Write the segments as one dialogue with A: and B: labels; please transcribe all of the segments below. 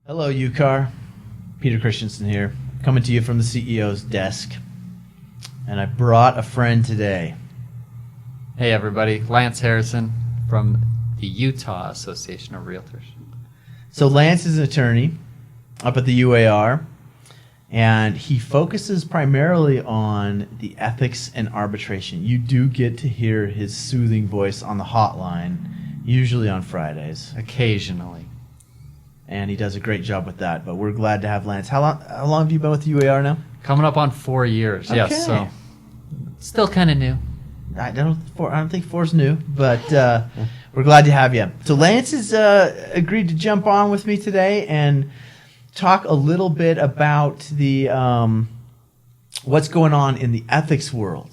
A: Hello, UCAR. Peter Christensen here, coming to you from the CEO's desk. And I brought a friend today.
B: Hey everybody, Lance Harrison from the Utah Association of Realtors.
A: So Lance is an attorney up at the UAR, and he focuses primarily on the ethics and arbitration. You do get to hear his soothing voice on the hotline, usually on Fridays.
B: Occasionally.
A: And he does a great job with that, but we're glad to have Lance. How long have you been with the UAR now?
B: Coming up on 4 years,
A: Okay.
B: yes, so still kind of new.
A: I don't think four's new, but we're glad to have you. So Lance has agreed to jump on with me today and talk a little bit about the what's going on in the ethics world.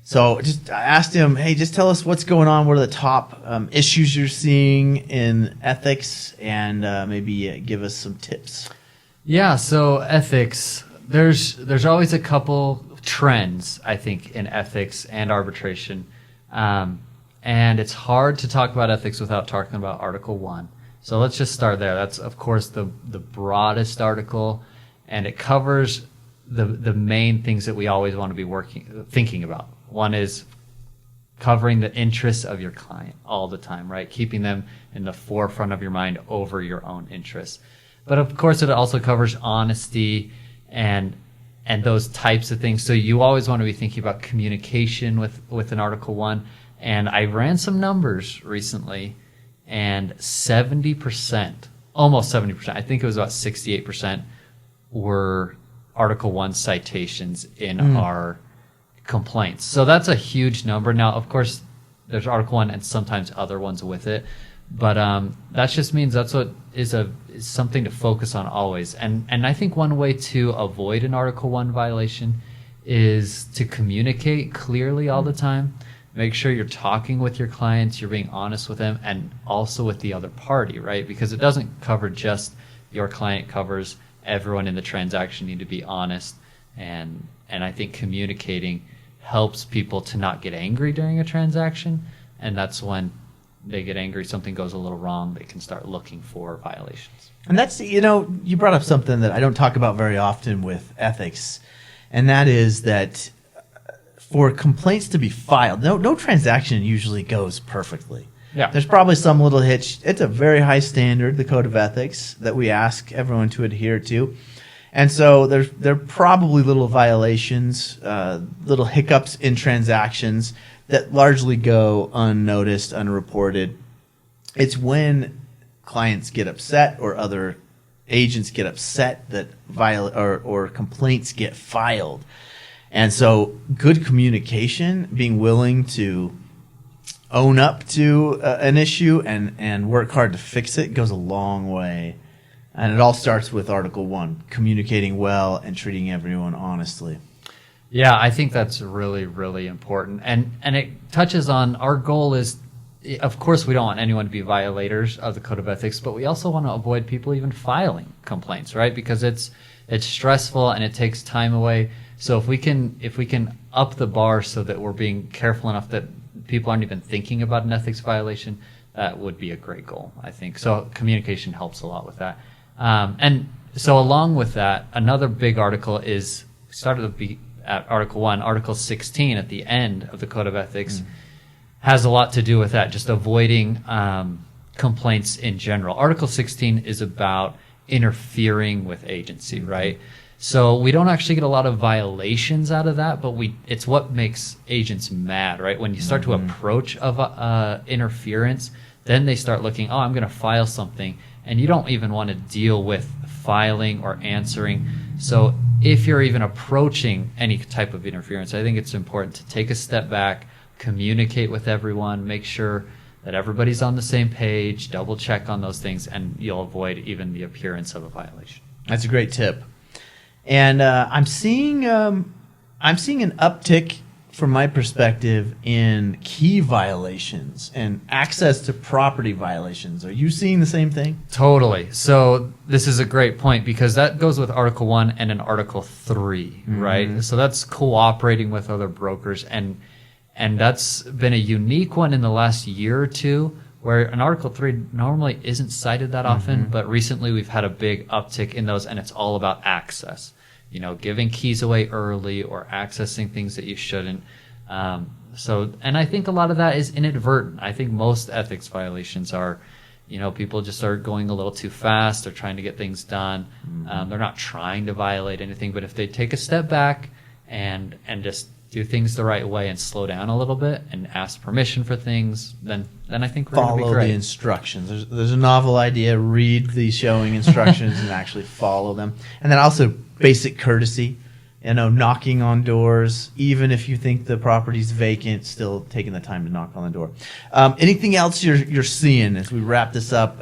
A: So I asked him, hey, just tell us what's going on. What are the top issues you're seeing in ethics, and maybe give us some tips.
B: Yeah, so ethics, there's always a couple trends, I think, in ethics and arbitration. And it's hard to talk about ethics without talking about Article 1. So let's just start there. That's, of course, the broadest article, and it covers the main things that we always want to be thinking about. One is covering the interests of your client all the time, right? Keeping them in the forefront of your mind over your own interests. But of course, it also covers honesty and those types of things. So you always want to be thinking about communication with an Article 1. And I ran some numbers recently, and 70%, almost 70%, I think it was about 68%, were Article 1 citations in our complaints. So that's a huge number. Now, of course, there's Article 1 and sometimes other ones with it, but that just means that's what is something to focus on always. And I think one way to avoid an Article 1 violation is to communicate clearly all the time. Make sure you're talking with your clients, you're being honest with them, and also with the other party, right? Because it doesn't cover just your client, covers everyone in the transaction. You need to be honest, and I think communicating helps people to not get angry during a transaction, and that's when they get angry, something goes a little wrong, they can start looking for violations.
A: And that's, you brought up something that I don't talk about very often with ethics, and that is that for complaints to be filed, no transaction usually goes perfectly.
B: Yeah.
A: There's probably some little hitch. It's a very high standard, the Code of Ethics, that we ask everyone to adhere to. And so there are probably little violations, little hiccups in transactions that largely go unnoticed, unreported. It's when clients get upset or other agents get upset that or complaints get filed. And so good communication, being willing to own up to an issue and work hard to fix it, goes a long way. And it all starts with Article 1, communicating well and treating everyone honestly.
B: Yeah, I think that's really, really important. And it touches on, our goal is, of course, we don't want anyone to be violators of the Code of Ethics, but we also want to avoid people even filing complaints, right? Because it's stressful and it takes time away. So if we can up the bar so that we're being careful enough that people aren't even thinking about an ethics violation, that would be a great goal, I think. So communication helps a lot with that. And so along with that, another big article is, started at Article 1, Article 16 at the end of the Code of Ethics has a lot to do with that, just avoiding complaints in general. Article 16 is about interfering with agency, right? So we don't actually get a lot of violations out of that, but it's what makes agents mad, right? When you start to approach of interference, then they start looking, I'm going to file something, and you don't even want to deal with filing or answering. So if you're even approaching any type of interference, I think it's important to take a step back, communicate with everyone, make sure that everybody's on the same page, double check on those things, and you'll avoid even the appearance of a violation.
A: That's a great tip. And I'm seeing an uptick, from my perspective, in key violations and access to property violations. Are you seeing the same thing?
B: Totally. So this is a great point, because that goes with Article 1 and in Article 3, right? So that's cooperating with other brokers, and that's been a unique one in the last year or two, where an Article 3 normally isn't cited that often, but recently we've had a big uptick in those, and it's all about access. You know, giving keys away early or accessing things that you shouldn't. And I think a lot of that is inadvertent. I think most ethics violations are, you know, people just are going a little too fast. They're trying to get things done. They're not trying to violate anything, but if they take a step back and just do things the right way and slow down a little bit and ask permission for things, then I think we're going to be
A: Follow
B: great.
A: the instructions. There's a novel idea. Read the showing instructions and actually follow them. And then also basic courtesy. You know, knocking on doors, even if you think the property's vacant, still taking the time to knock on the door. Anything else you're seeing as we wrap this up?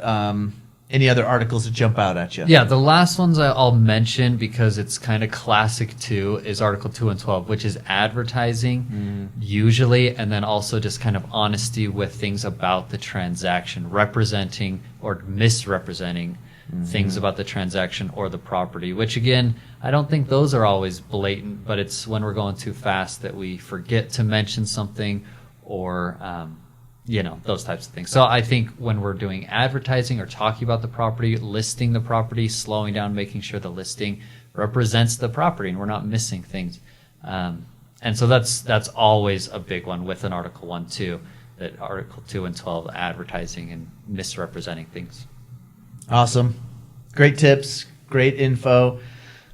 A: Any other articles that jump out at you?
B: Yeah, the last ones I'll mention because it's kind of classic too is Article 2 and 12, which is advertising usually, and then also just kind of honesty with things about the transaction, representing or misrepresenting things about the transaction or the property, which again, I don't think those are always blatant, but it's when we're going too fast that we forget to mention something or, you know, those types of things. So I think when we're doing advertising or talking about the property, listing the property, slowing down, making sure the listing represents the property and we're not missing things. And so that's always a big one with an Article 1 too, that Article 2 and 12, advertising and misrepresenting things.
A: Awesome. Great tips. Great info.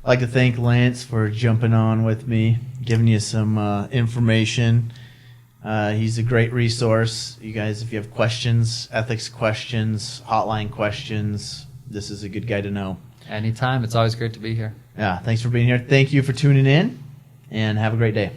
A: I'd like to thank Lance for jumping on with me, giving you some information. He's a great resource. You guys, if you have questions, ethics questions, hotline questions, this is a good guy to know.
B: Anytime. It's always great to be here.
A: Yeah, thanks for being here. Thank you for tuning in, and have a great day.